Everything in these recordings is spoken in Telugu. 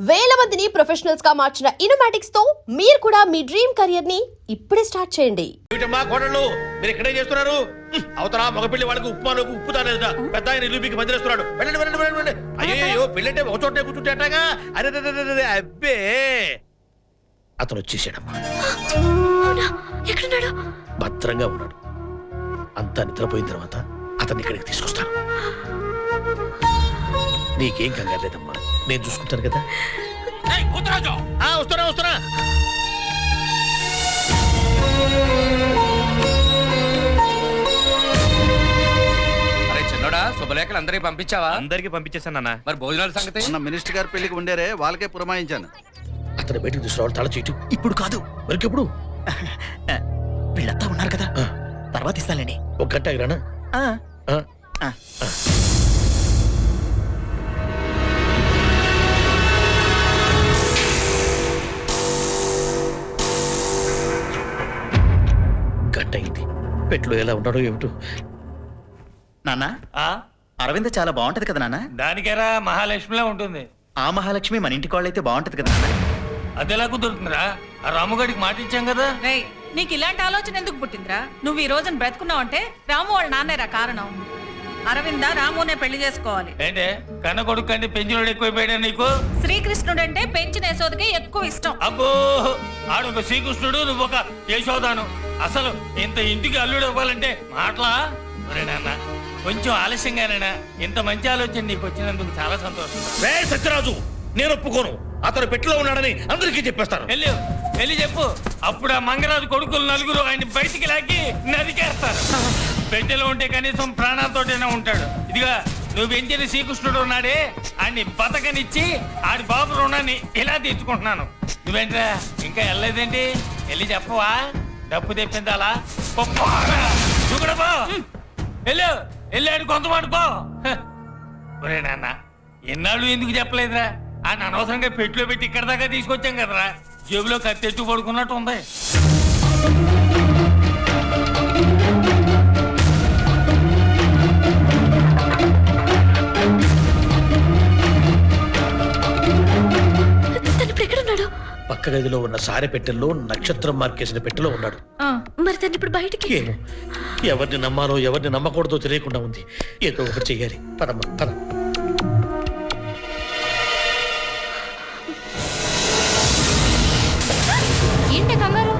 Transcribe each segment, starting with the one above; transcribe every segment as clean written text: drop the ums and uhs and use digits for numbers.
వేల మందిని ప్రొఫెషనల్స్ గా మార్చిన ఇనోమాటిక్స్ తో మీరు కూడా మీ డ్రీమ్ కెరియర్ ని ఇప్పుడే స్టార్ట్ చేయండి. ఏమిటమ్మా కోడళ్ళు, మీరు ఇక్కడే చేస్తున్నారు? అవతల మగపిల్లి వాళ్ళకి ఉప్మాలోకి ఉప్పు తానేదా పెద్ద ఆయన ఇల్లు మీకు మందిరేస్తున్నాడు. వెళ్ళండి వెళ్ళండి వెళ్ళండి. అయ్యో పెళ్ళంటే ఒక చోటే కూర్చుంటే అట్టగా. అరే అబ్బే, అతను వచ్చేసాడమ్మా. ఎక్కడున్నాడు? భద్రంగా ఉన్నాడు. అంతా నిద్రపోయిన తర్వాత అతన్ని ఇక్కడికి తీసుకొస్తాను. నీకేం కంగారు లేదమ్మా, నేను చూసుకుంటాను కదా. వస్తున్నా వస్తున్నా. అరే చిన్నోడా, శుభలేఖలు అందరికి పంపించావా? అందరికి పంపించేశాను నాన్న. మరి భోజనాల సంగతి? మొన్న మినిస్టర్ గారి పెళ్లికి ఉండేరే, వాళ్ళకే పురమాయించాను. అతను బయటకు తీసుకురావాలి. తల చీటు ఇప్పుడు కాదు, మరికెప్పుడు? వీళ్ళంతా ఉన్నారు కదా, తర్వాత ఇస్తానండి. ఒక గంట ఆగిరానా? గంట అయింది. పెట్లో ఎలా ఉన్నాడో ఏమిటో. నాన్న, అరవింద చాలా బాగుంటది కదా నాన్న. దానికేరా మహాలక్ష్మిలా ఉంటుంది. ఆ మహాలక్ష్మి మన ఇంటి కోళ్ళైతే బాగుంటది కదా నాన్న. అదెలా కుదురుతుందిరా? ఆ రాముగాడికి మాట ఇచ్చాం కదా. రేయ్, నీకు ఇలాంటి ఆలోచన ఎందుకు పుట్టిందిరా? నువ్వు ఈ రోజున బ్రతుకున్నావు అంటే రాము వాళ్ళ నాన్నేరా కారణం. అరవింద రామునే పెళ్లి చేసుకోవాలి. ఏంటే కన్న కొడుకు కంటే పెంచినోడు ఎక్కువైపోయాడా నీకు? శ్రీకృష్ణుడు అంటే పెంచిన యశోదకి ఎక్కువ ఇష్టం. అబ్బో, ఆడొక శ్రీకృష్ణుడు, నువ్వు ఒక యశోదాను. అసలు ఇంత ఇంటికి అల్లుడు అవ్వాలంటే మాటలా? నాన్న, కొంచెం ఆలస్యంగానైనా ఇంత మంచి ఆలోచన నీకు వచ్చినందుకు చాలా సంతోషం. సత్యరాజు, నేను ఒప్పుకోను. అతను పెట్టిలో ఉన్నాడని అందరికీ చెప్పేస్తాను. వెళ్ళి చెప్పు. అప్పుడు ఆ మంగరాజు కొడుకులు నలుగురు ఆయన బయటికి లాగి నరికేస్తారు. పెట్టెలో ఉంటే కనీసం ప్రాణాలతోటైనా ఉంటాడు. ఇదిగా నువ్వు పెంచిన శ్రీకృష్ణుడు ఉన్నాడే, ఆయన్ని బతకనిచ్చి ఆడి బాబు రుణాన్ని ఇలా తీర్చుకుంటున్నాను. నువ్వేంట్రా ఇంకా వెళ్ళలేదేంటి? వెళ్ళి చెప్పవా? డబ్బు తెప్పిందాలా? నువ్వు కూడా పో. వెళ్ళాడు కొంతమాట పో. ఒరే నాన్న, ఎన్నాళ్ళు ఎందుకు చెప్పలేదురా? ఆయన అనవసరంగా పెట్టులో పెట్టి ఇక్కడ దాకా తీసుకొచ్చాం కదరా. జేబులో కత్తెట్టు పడుకున్నట్టు ఉంది. పక్క గదిలో ఉన్న సారె పెట్టెల్లో నక్షత్రం మార్కేసిన పెట్టెలో ఉన్నాడు. మరి తను ఇప్పుడు బయటికి ఏమో, ఎవరిని నమ్మాలో ఎవరిని నమ్మకూడదో తెలియకుండా ఉంది. ఏదో ఒకటి చెయ్యాలి. పదమ్మా పద. ఏంటి కంగారు?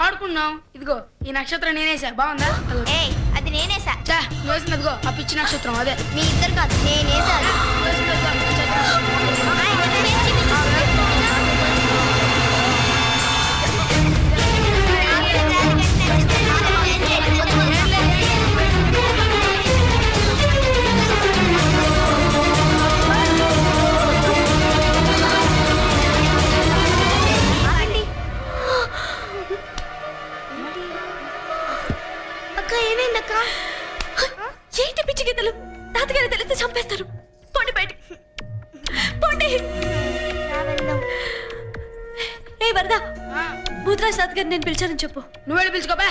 ఆడుకున్నాం. ఇదిగో ఈ నక్షత్రం నేనేసా, బాగుందా? అది నేనేసా. నువ్వు వేసింది అదిగో ఆ పిచ్చి నక్షత్రం, అదే. మీ ఇద్దరు కాదు, నేనేసా. ఏంటి పిచ్చి గీతలు? తాతగారు తెలిస్తే చంపేస్తారు. పోండి బయటికి, పోండి. ఏ వరదా, భూతరాజ్ తాతగారిని నేను పిలిచానని చెప్పు. నువ్వు వెళ్ళి పిలుచుకోబా.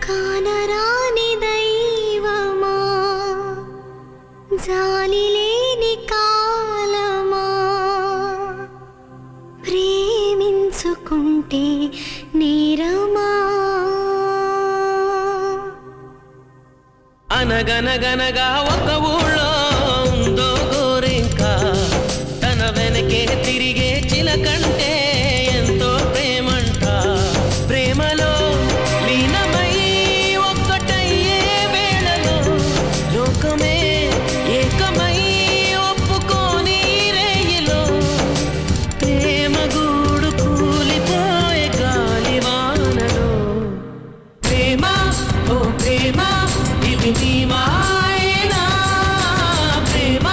కానరాని దైవమా జాలిలేని కాలమా ప్రేమించుకుంటే నేరమా అనగనగనగా ఒక ఊళ్ళో ఉందో గోరింక తన వెనకే తిరిగే చిలకంటే ఎంతో ప్రేమంట ప్రేమలో లీనమై ఒక్కటయ్యే వేళలో లోకమే ఏకమై ఒప్పుకోని రేయిలో ప్రేమ గూడు కూలిపోయే గాలివానలో ప్రేమ ఓ ప్రేమ ఇది నీ మాయనా ప్రేమ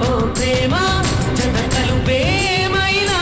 ఓ ప్రేమ జతకలు ప్రేమైనా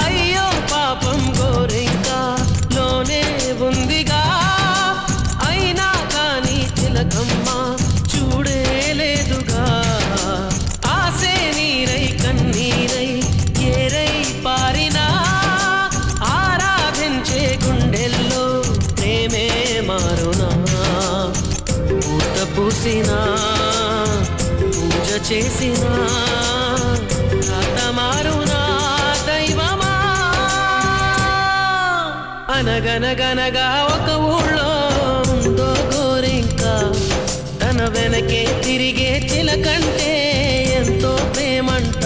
అయ్యో పాపం గోరింక లోనే ఉందిగా అయినా కానీ తిలకమ్మ చూడేలేదుగా ఆసే నీరై కన్నీరై ఏరై పారినా ఆరాధించే గుండెల్లో ప్రేమే మారునా పూత పూసినా పూజ చేసినా రాత మారునా దైవమా అనగనగనగా ఒక ఊళ్ళో ఉందో గోరింక తన వెనకే తిరిగే చిలకంటే ఎంతో ప్రేమంట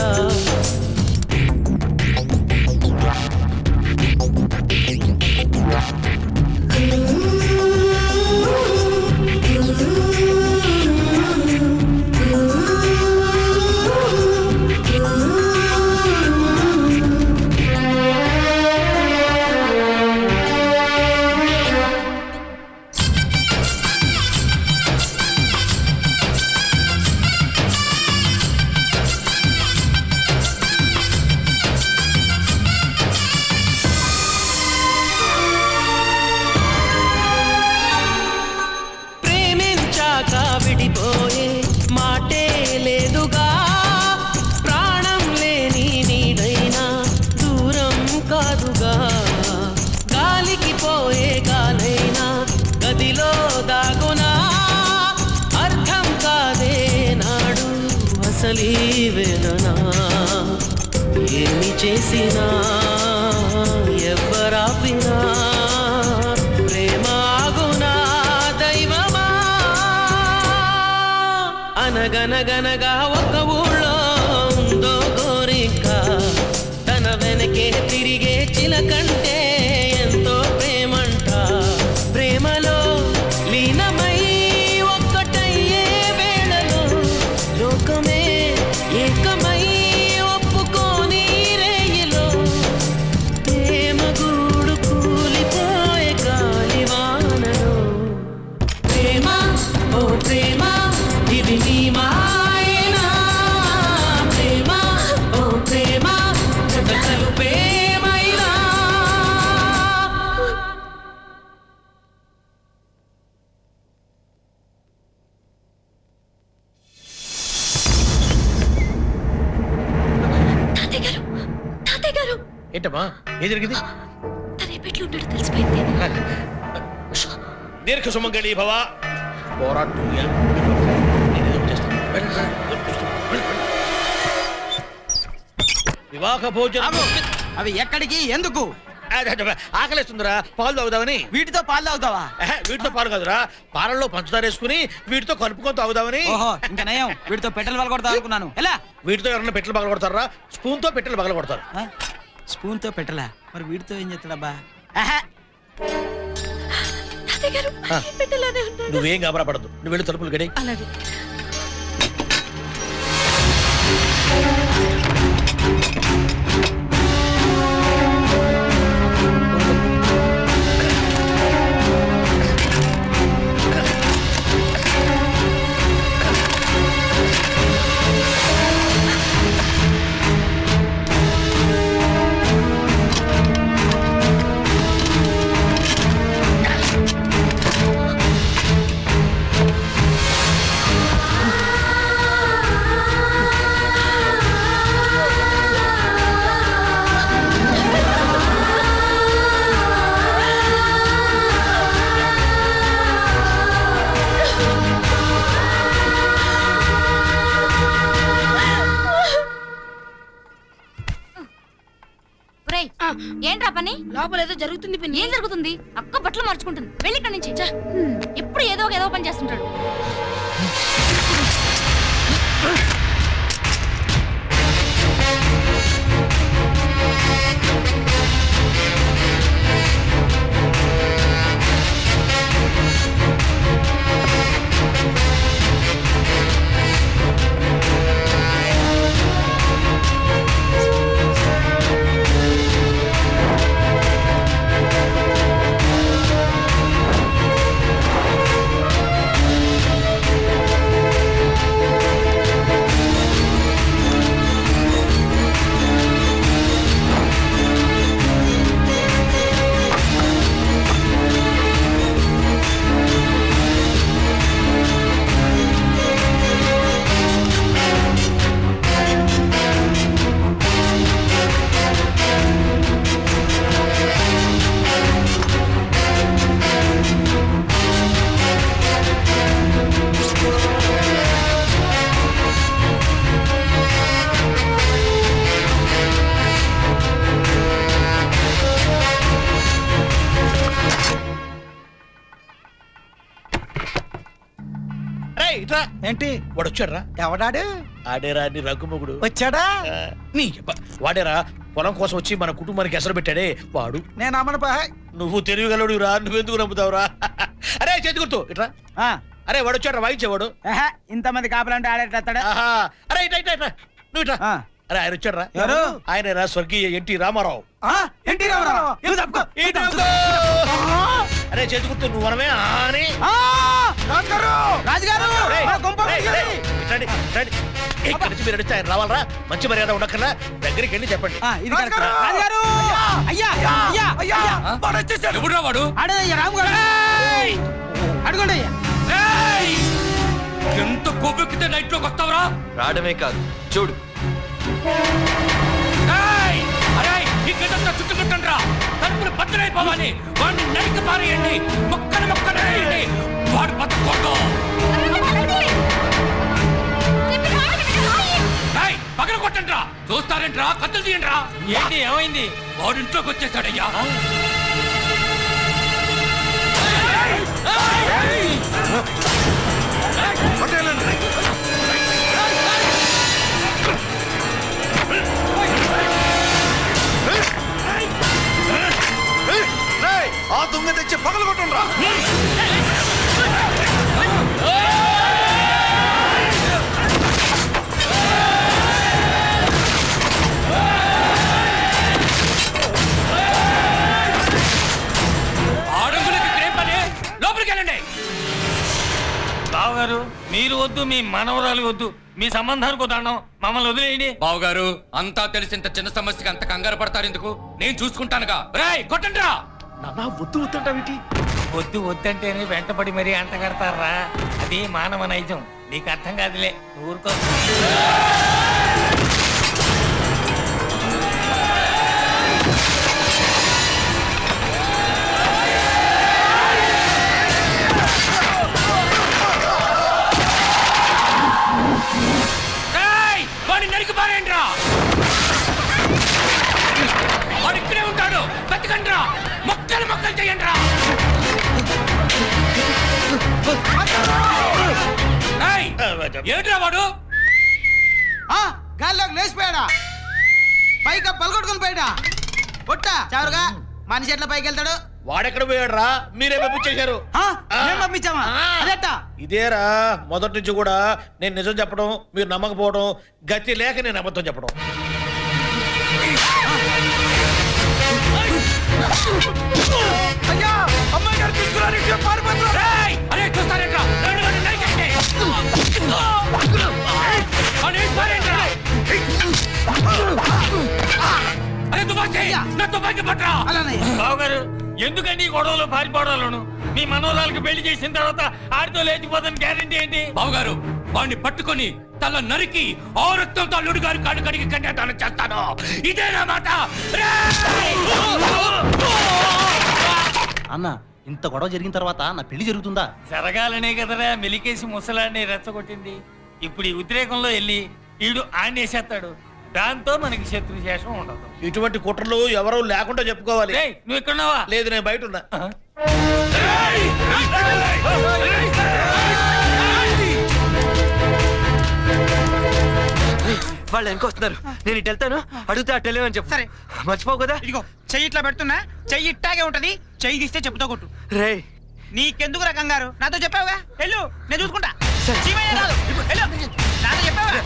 ప్రేమించాక విడిపోయే మాటే లేదుగా ప్రాణం లేని నీడైనా దూరం కాదుగా గాలికి పోయే గాలైనా గదిలో దాగునా అర్థం కాదే నాడు అసలీ వేదనా ఏమి చేసినా ఎవ్వరాపినా ప్రేమ ఆగునా దైవమా అనగనగనగా ఒక ఊళ్ళో ఉందో గోరింక తన వెనకే తిరిగే చిలకంటే ఎంతో ప్రేమంట ప్రేమలో లీనమై ఒక్కటయ్యే వేళలో లోకమే ఏకమై ఒప్పుకోని రేయిలో ప్రేమ గూడు కూలిపోయే గాలివానలో ప్రేమ ఓ ప్రేమ ఇది నీ మాయనా ప్రేమ ఓ ప్రేమ జతకలు ప్రేమైనా తాతయ్య గారు తాతయ్య గారు ఏంటమ్మా ఏం జరిగింది తన ఎప్పట్లో ఉన్నాడు తెలిసిపోయింది దీర్ఘ సుమంగళి భవ పోరాటం నేనేదో చేస్తాను. వివాహ భోజనం అవి ఎక్కడికి ఎందుకు ఆకలిస్తుందిరా పాలు తాగుదామని వీటితో పాలు తాగుతావా వీటితో పాలు కాదురా పాలల్లో పంచదార వేసుకుని వీటితో కలుపుకొని తాగుదామని ఓహో ఇంకా నయం వీటితో పెట్రోల్ వాళ్ళు కొడతా అనుకున్నాను ఎలా వీటితో ఎవరన్నా పెట్టెలు పగల కొడతారా స్పూన్ తో పెట్టెలు పగల కొడతారు స్పూన్ తో పెట్టలా మరి వీటితో ఏం చేస్తాడబ్బా తాతయ్య గారు ఆ. పెట్టలోనే ఉన్నాడు నువ్వేం గాబరా పడద్దు నువ్వు వెళ్ళి తలుపులు గడి అలాగే లోపల ఏదో జరుగుతుంది పిన్ని. ఏం జరుగుతుంది? అక్క బట్టలు మార్చుకుంటుంది. వెళ్ళి ఇక్కడి నుంచి. ఎప్పుడు ఏదో ఒక ఏదో పని చేస్తుంటాడు. రేయ్, ఇట్రా. ఏంటి వాడు వచ్చాడ్రా. ఎవడాడు ఆడేరా నీ రఘుమొగుడు. వచ్చాడా? వాడేరా పొలం కోసం వచ్చి మన కుటుంబానికి ఎసరు పెట్టాడే వాడు. నేను అమ్మను నువ్వు తెలియగలడు రా, నువ్వెందుకు నమ్ముతావురా? అరే చేతి గుర్తు ఇట్రా. అరే వాడు వచ్చాడు, వాయించేవాడు. ఇంతమంది కాపలంటే ఆడేటస్తాడా? ఆహా. అరే ఇట్లా ఇట్లా ఇట్లా నువ్వు ఇట్లా. అరే ఆయన వచ్చాడు రా. ఎవరు? ఆయన స్వర్గీయ ఎన్టీ రామారావు. ఎన్టీ రామారావు. ఇవి తప్పుకో. ఇటు తప్పుకో. అరే చేతి గుర్తు నువ్వు మనమే అని. రాజుగారు రేయ్, మా గుంపు రేయ్, పట్టుకెళ్ళి. రేయ్, ఇట్లాండి, ఇట్లాండి. ఇక్కడి నుంచి మీరు అడిగితే ఆయన రావాలరా? మంచి మర్యాద ఉండక్కర్లా, దగ్గరికి వెళ్ళి చెప్పండి. ఇది కరెక్ట్. రాజుగారు అయ్యా అయ్యా అయ్యా వాడు వచ్చేసాడు. ఎవడురా వాడు? అడగయ్యా రాము గారు. అడగండి అయ్యా. ఏయ్! ఎంత కోపెక్కితే నైట్ లోకి వస్తావురా? రావడమే కాదు చూడు. ఏయ్! అరే ఈ గడ్డంతా చుట్టుముట్టండి రా. తలుపులు బద్దలైపోవాలి. వాడిని నరికి పారేయండి. మొక్కలు మొక్కలు వేయండి. వాడు బతకూడదు. ఏయ్! పగల కొట్టండి రా. చూస్తారేంట్రా? కత్తులు తీయండి రా. ఏంటి ఏమైంది? వాడు ఇంట్లోకి వచ్చేసాడయ్యా. ఆ దొంగ తెచ్చి పగలు కొట్టుండ్రా. ఆడంగులకి ఇక్కడేం పని? లోపలికి వెళ్ళండి. బావగారు మీరు వద్దు, మీ మనవరాలు వద్దు, మీ సంబంధానికి వద్దాం, మమ్మల్ని వదిలేయండి. బావగారు అంతా తెలిసి ఇంత చిన్న సమస్యకి అంత కంగారు పడతారు ఎందుకు? నేను చూసుకుంటానుగా. రేయ్ కొట్టండి రా. నాన్న వద్దు వద్దంటావేంటి? వద్దు వద్దంటేనే వెంటపడి మరీ అంట కడతారా? అది మానవ నైజం. నీకు అర్థం కాదులే, ఊరుకో. ఏయ్! వాడిని నరికి పారేయండి రా. వాడు ఇక్కడే ఉంటాడు. బతకండి రా. మొక్కలు మొక్కలు చేయండి రా. ఏయ్! ఏంట్రా వాడు? గాల్లోకి లేచిపోయాడా? పైగా పలగొట్టుకుని పోయాడా? కొట్ట చవరుగా మనిషి ఎట్లా పైకి వెళ్తాడు? వాడెక్కడ పోయాడు రా? మీరే పంపించేశారు. మేము పంపించామా? అదెట్టా? ఇదేరా మొదటి నుంచి కూడా నేను నిజం చెప్పడం, మీరు నమ్మకపోవడం, గతి లేక నేను అబద్ధం చెప్పడం. అయ్యా అమ్మాయి గారు తీసుకురాని ఏయ్! అరే చూస్తారేంట్రా? రెండు వాడిని నరికేయండి. వాడిని వేసి పారేయండి రా. అరే తుపాకీ! నా తుపాకీ పట్రా. అలానే బావగారు ఎందుకండి ఈ గొడవలు పారిపోవడాలను? మీ మనవరాలకు పెళ్లి చేసిన తర్వాత ఆడితో లేచిపోతాను గ్యారెంటీ ఏంటి? బావగారు వాడిని పట్టుకొని తల నరికి ఆ రక్తంతో అల్లుడు గారి కాడు కడిగి కన్యాదానం చేస్తాను. ఇదే నా మాట. అన్న ఇంత గొడవ జరిగిన తర్వాత నా పెళ్లి జరుగుతుందా? జరగాలనే కదరా మెలికేసి ముసలాన్ని రెచ్చగొట్టింది. ఇప్పుడు ఈ ఉద్రేకంలో వెళ్ళి ఈడు ఆడేసేస్తాడు. దాంతో మనకి శత్రు శేషం ఉండదు. ఇటువంటి కుట్రలు ఎవరూ లేకుండా చెప్పుకోవాలి. రేయ్, నువ్వు ఇక్కడున్నావా? లేదు, నేను బయట ఉన్నా. వాళ్ళు ఇంకొస్తున్నారు. నేను ఇటు వెళ్తాను, అడిగితే అటు వెళ్ళమని చెప్పు. సరే, మర్చిపోవు కదా. ఇదిగో చెయ్యి ఇట్లా పెడుతున్నా, చెయ్యి ఇట్టాగే ఉంటది. చెయ్యి తీస్తే చెప్పుతో కొట్టు. రే, నీకెందుకు రకంగారు? నాతో చెప్పావుగా, వెళ్ళు, నేను చూసుకుంటా. చీమయ్య రాదు, వెళ్ళు, నాతో చెప్పావా?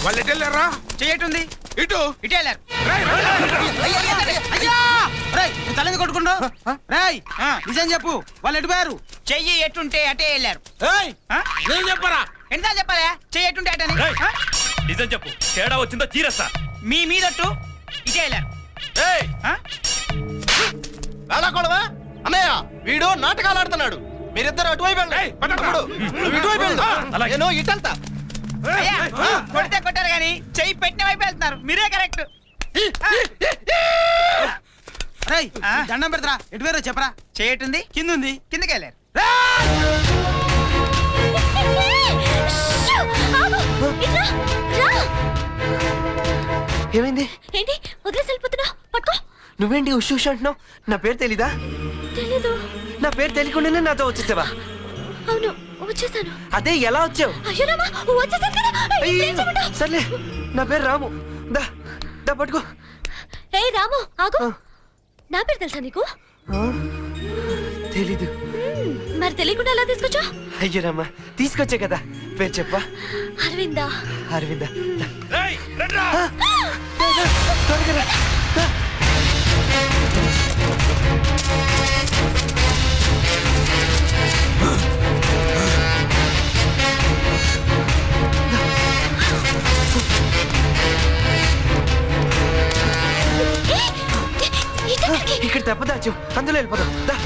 వాళ్ళు ఎటు వెళ్ళారా? చెయ్యటుంది ఇటు ఇటే వెళ్ళారు. తలని కొట్టుకుంటూ రేయ్, నిజం చెప్పు, వాళ్ళు ఎటుపోయారు? చెయ్యి ఎటుంటే అటే వెళ్ళారు. నేను చెప్పరా? ఎంత చెప్పాలా? చెయ్యి ఎటుంటే అటని. నిజం చెప్పు, తేడా వచ్చిందో తీరస్తా. మీ మీదట్టు ఇటే వెళ్ళారు. వెళ్ళకూడవా అన్నయ్య? వీడు నాటకాలు ఆడుతున్నాడు. మీరిద్దరు అటువైపు వెళ్ళండి. నువ్వు ఇటువైపు వెళ్ళు. నేను ఇటు వెళ్తా. అయ్యా, కొడితే కొట్టారు కానీ చెయ్యి పెట్టిన వైపు వెళ్తున్నారు. మీరే కరెక్ట్. దండం పెడతారా? ఎటు వేరో చెప్పరా? చేయటుంది కింద ఉంది, కిందకి వెళ్ళారు. ఏమైంది? ఏంటి వదిలేసి వెళ్ళిపోతున్నా? పట్టుకో. నువ్వేంటి ఉష్ ఉష్ అంటున్నావు? నా పేరు తెలీదా? తెలీదు. నా పేరు తెలియకుండానే నాతో వచ్చేసావా? అవును, వచ్చేసాను. అదే ఎలా వచ్చావు? అయ్యో రామా, వచ్చేసాను కదా. ఇప్పుడు ఏం చేయమంటావ్? సర్లే, నా పేరు రాము. దా దా పట్టుకో. ఏయ్ రాము, ఆగు. నా పేరు తెలుసా నీకు? తెలీదు. మరి తెలియకుండా ఎలా తీసుకొచ్చా? అయ్యో రామా, తీసుకొచ్చే కదా. పేరు చెప్పా. అరవిందా. అరవిందా. రేయ్, రండ్రా. త్వరగా రా. దా. ఇక్కడ దెబ్బ దాచు, అందులో వెళ్ళిపోదాం. దా.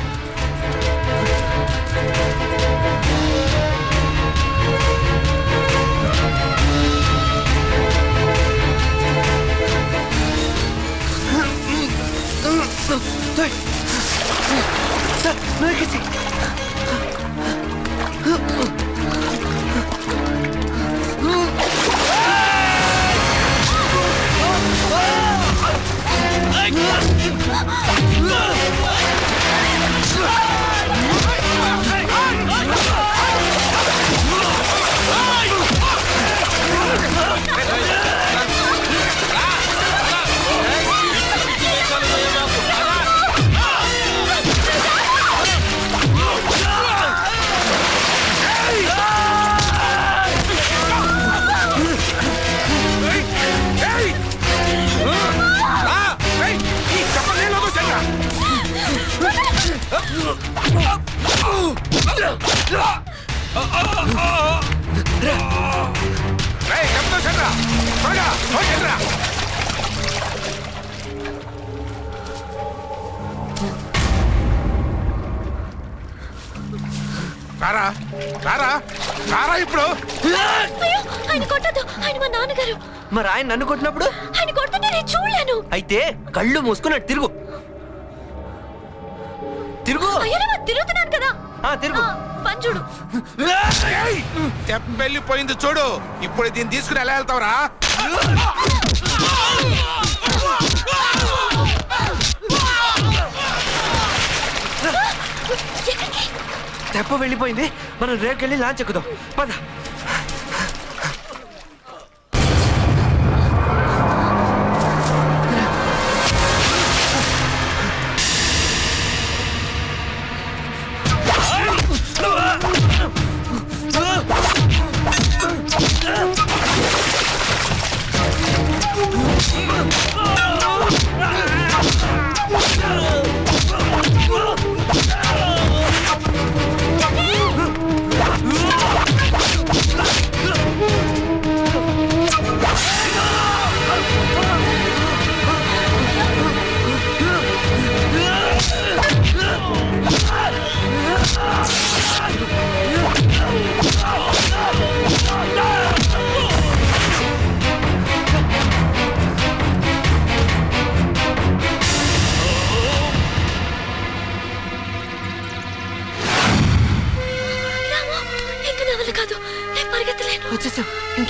రారా రారా రారా ఇప్పుడు. అయ్యో, ఆయన కొట్టద్దు, ఆయన మా నాన్నగారు. మరి ఆయన నన్ను కొట్టినప్పుడు? ఆయన కొడుతుంటే నేను చూడలేను. అయితే కళ్ళు మూసుకున్నట్టు తిరుగు. తిరుగు. అయ్యో రామా, తిరుగుతున్నాను కదా. తిరుగు. పని చూడు. వెళ్ళిపోయింది చూడు. ఇప్పుడు దీన్ని తీసుకుని ఎలా వెళ్తావురా? తెప్ప వెళ్ళిపోయింది. మనం రేపుకెళ్ళి లాంచ్ ఎక్కుదాం. పద.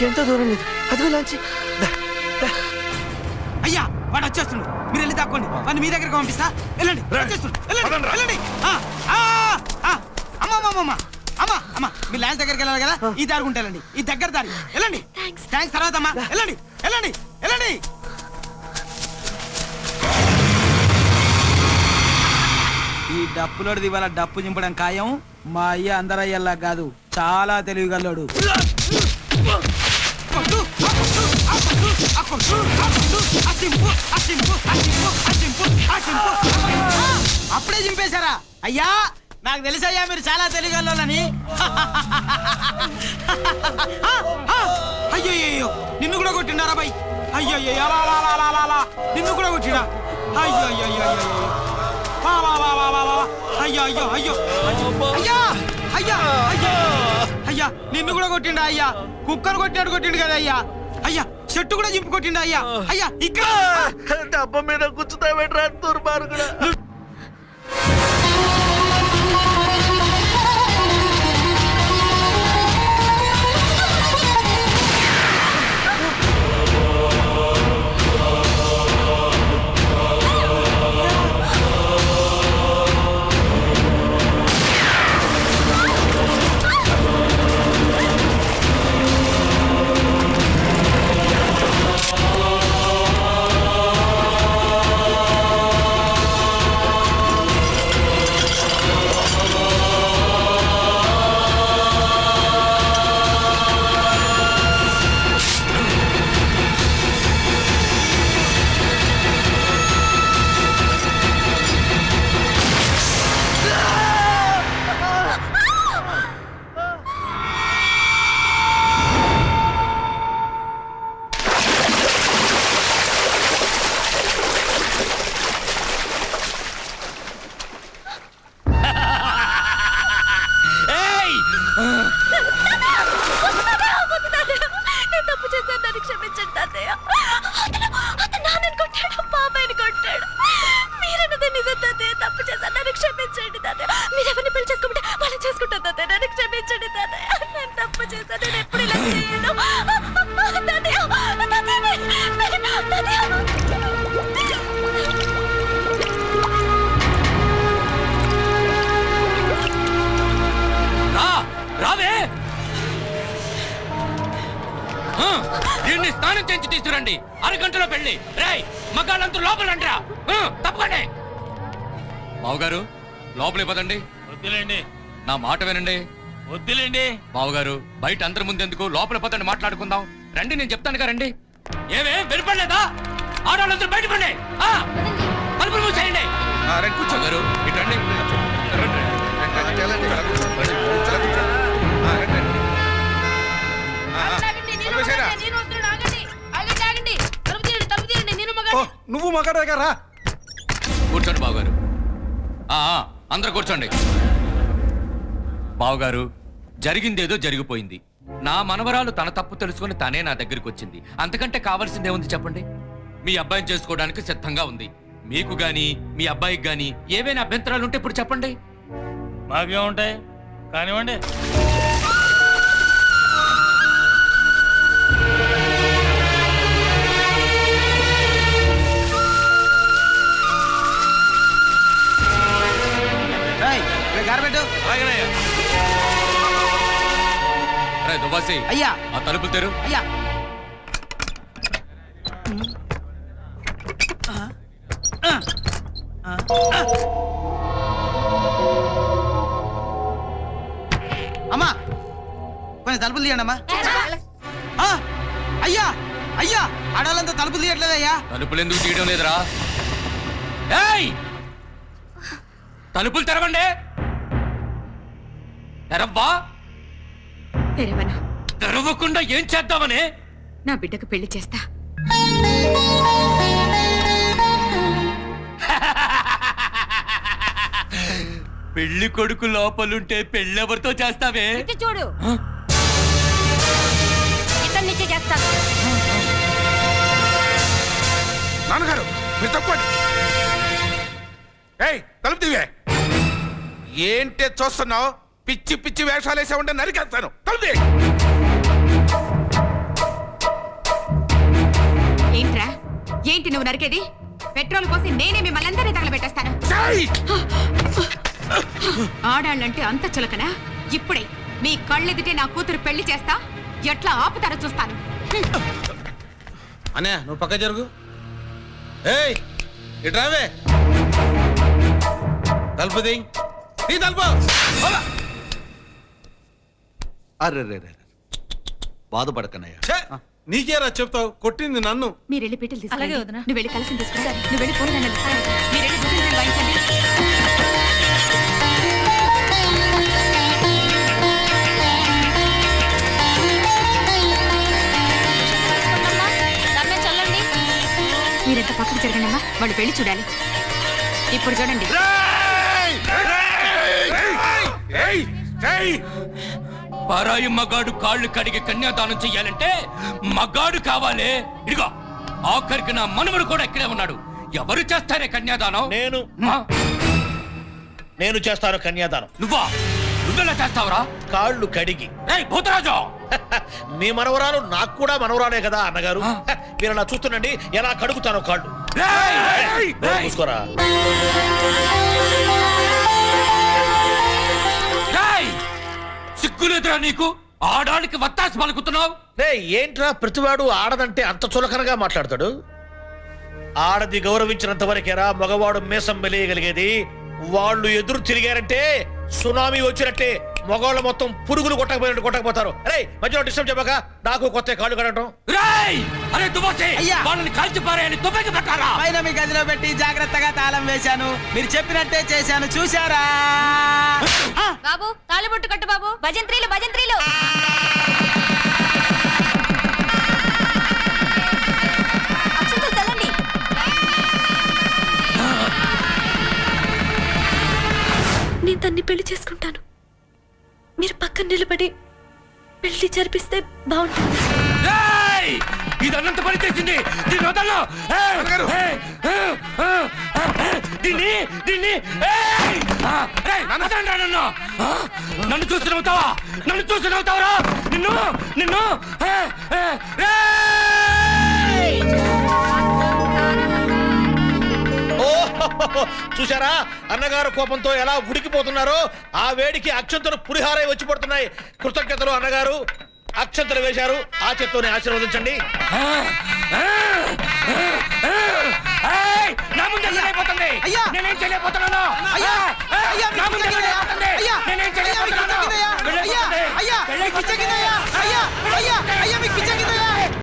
ఇంకెంతో దూరం లేదు అదిగో లాంచి అయ్యా వాడు వచ్చేస్తున్నాడు, మీరు వెళ్ళి దాక్కోండి, వాడిని మీ దగ్గరికి పంపిస్తా. వెళ్ళండి, వచ్చేస్తున్నాడు. వెళ్ళండి, వెళ్ళండి. అమ్మా అమ్మా మీ ల్యాండ్ దగ్గరికి వెళ్ళాలి కదా, ఈ దారి ఉంటారండి, ఈ దగ్గర దారి. వెళ్ళండి, థ్యాంక్స్. తర్వాత అమ్మా వెళ్ళండి వెళ్ళండి వెళ్ళండి. ఈ డప్పులోడిది ఇవాళ డప్పు చింపడం ఖాయం. మా అయ్య అందరయ్యల్లా కాదు, చాలా తెలివిగల్లోడు. అప్పుడే చింపేశారా అయ్యా? నాకు తెలుసయ్యా మీరు చాలా తెలివిగల్లోని. అయ్యో నిన్ను కూడా కొట్టిండారా బాయ్? అయ్యో నిన్ను కూడా కొట్టినా? అయ్యో అయ్యో అయ్యో అయ్యో అయ్యా అయ్యా అయ్యా అయ్యా నిన్ను కూడా కొట్టిండా అయ్యా? కుక్కను కొట్టినాడు కొట్టిండు కదా అయ్యా? అయ్యా చెట్టు కూడా చింపు కొట్టిండా అయ్యా? అయ్యా ఇక్కడ డబ్బా మీద కూర్చుతా పెట్టరా దుర్మారు కూడా. దీన్ని స్నానం చేయించి తీసుకురండి. అరగంటలో పెళ్లి. రేయ్ మగాళ్ళంతా లోపలంటరా, తప్పకండి. బావగారు లోపలే పదండి. వద్దులేండి, నా మాట వినండి. వద్దులేండి బావగారు, బయట అందరి ముందెందుకు, లోపల పదండి, మాట్లాడుకుందాం. రండి, నేను చెప్తానుగా రండి. ఏమే వినపడలేదా? ఆడవాళ్ళందరూ బయట పండి, తలుపులు మూసేయండి. కూర్చోగారు ఇటు రండి. నువ్వు మగాడు రా. కూర్చోండి బావగారు. అందరూ కూర్చోండి. బావగారు, జరిగిందేదో జరిగిపోయింది. నా మనవరాలు తన తప్పు తెలుసుకుని తనే నా దగ్గరికి వచ్చింది. అంతకంటే కావాల్సిందేముంది చెప్పండి? మీ అబ్బాయిని చేసుకోవడానికి సిద్ధంగా ఉంది. మీకు గాని మీ అబ్బాయికి గాని ఏవైనా అభ్యంతరాలు ఉంటే ఇప్పుడు చెప్పండి. మాకేముంటాయి కానివ్వండి. దుబాసి అయ్యా ఆ తలుపు తెరు. అయ్యా అమ్మా కొంచెం తలుపులు తీయండి అమ్మా. అయ్యా అయ్యా ఆడవాళ్ళంతా తలుపులు తీయట్లేదయ్యా. తలుపులు ఎందుకు తీయడం లేదురా? ఏయ్ తలుపులు తెరవండి. తెరవ్వా. తెరవకుండా ఏం చేద్దామని? నా బిడ్డకు పెళ్లి చేస్తా. పెళ్లి కొడుకు లోపలుంటే పెళ్ళెవరితో చేస్తావే? చూడు, ఇతని నుంచే చేస్తా. నాన్నగారు మీరు తప్పండి. ఏయ్ తలుపు తీవే. ఏంటే చూస్తున్నావు? పిచ్చి పిచ్చి వేషాలు వేసా ఉంటే నరికేస్తాను. తలుపు ఏంటి నువ్వు నరికేది? పెట్రోల్ పోసి నేనే మిమ్మల్ని అందరినీ తగలబెట్టేస్తాను. ఆడాళ్ళంటే అంత చులకనా? ఇప్పుడే మీ కళ్ళెదిటే నా కూతురు పెళ్లి చేస్తా, ఎట్లా ఆపుతారో చూస్తాను. అన్నయ్య నువ్వు పక్క జరుగు. ఏయ్ ఇటు రావే. తలుపు దియ్. తీ తలుపు. అర్రే బాధపడకనయ్యా. నీకేరా చెప్తావు, కొట్టింది నన్ను. మీరు వెళ్ళి పీటలు తీసుకురండి. అలాగే వదినా. నువ్వు వెళ్ళి కలిసి తీసుకురా. నువ్వు వెళ్ళి పూలదండలు తీసుకురా. మీరు వెళ్ళి భుజం మీద వాయించండి. మీరెంత పక్కకు జరగండి అమ్మా, వాళ్ళు పెళ్లి చూడాలి. ఇప్పుడు చూడండి. పరాయి మగాడు కాళ్ళు కడిగి కన్యాదానం చెయ్యాలంటే మగాడు కావాలి. ఇదిగో ఆఖరికి నా మనవడు కూడా ఇక్కడే ఉన్నాడు. ఎవరు చేస్తారే కన్యాదానం? నేను చేస్తాను కన్యాదానం. నువ్వెలా చేస్తావురా? కాళ్ళు కడిగి. భూతరాజు, మీ మనవరాలు నాకు కూడా మనవరాలే కదా అన్నగారు. మీరు అలా చూస్తుండండి ఎలా కడుగుతానో కాళ్ళు. చూసుకోరా. సిగ్గులేదురా నీకు? ఆడానికి వత్తాసి పలుకుతున్నావు. ఏంట్రా ప్రతివాడు ఆడదంటే అంత చులకనగా మాట్లాడతాడు? ఆడది గౌరవించినంత వరకేరా మగవాడు మీసం మెలియగలిగేది. వాళ్ళు ఎదురు తిరిగారంటే సునామీ వచ్చినట్టే. మగవాళ్ళు మొత్తం పురుగులు కొట్టకపోతారు. అరే మధ్యలో డిస్టర్బ్ చెప్పక నాకు కొత్త కాళ్ళు కడటం. వాళ్ళని కాల్చి పారేయాలి, తుపాకి పెట్టాలా? పైన మీ గదిలో పెట్టి జాగ్రత్తగా తాళం వేశాను. మీరు చెప్పినట్టే చేశాను, చూశారా? బాబు తాళిబొట్టు కట్టు బాబు. భజంత్రీలు భజంత్రీలు. అక్షంతలు చల్లండి. నేను తన్ని పెళ్లి చేసుకుంటాను. మీరు పక్కన నిలబడి పెళ్లి జరిపిస్తే బాగుంటుంది. ఇదన్నంత పని చేసింది. దీన్ని వదలను. నన్ను చూసి నవ్వుతావా? నన్ను చూసి నవ్వుతావరా? నిన్ను చూసారా అన్నగారు కోపంతో ఎలా ఉడికిపోతున్నారో? ఆ వేడికి అక్షంతలు పులిహారై వచ్చి పడుతున్నాయి. కృతజ్ఞతలు అన్నగారు. అక్షంతలు వేశారు, ఆ చేత్తోనే ఆశీర్వదించండి. నా ముందే చేయలేకపోతుంది. నేనేం చేయలేకపోతున్నాను. అయ్యా